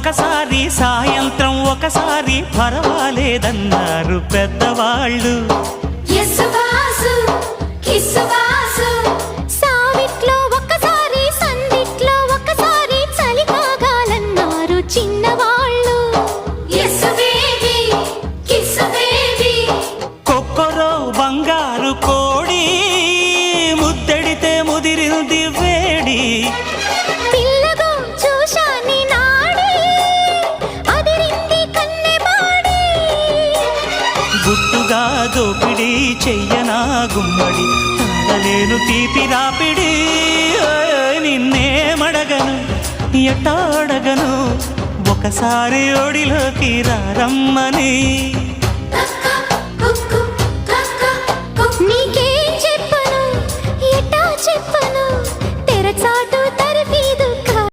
ఒకసారి సాయంత్రం ఒకసారి పర్వాలేదన్నారు పెద్దవాళ్ళు. సావిట్లో ఒకసారి సందిట్లో ఒకసారి చలి కాగాలన్నారు చిన్నవాళ్ళు. కొక్కరో బంగారు కోడి ముద్దడితే ముదిరింది వేడి. పిల్లగో చూశాని నాడి అదిరింది కన్నెమాడి. గుట్టుగా దోపిడి చెయ్యనా గుమ్మడి తాళలేను తీపి రాపిడి. నిన్నేమడగను ఎట్టాడగను ఒకసారి ఒడిలోకి రమ్మని. నీకే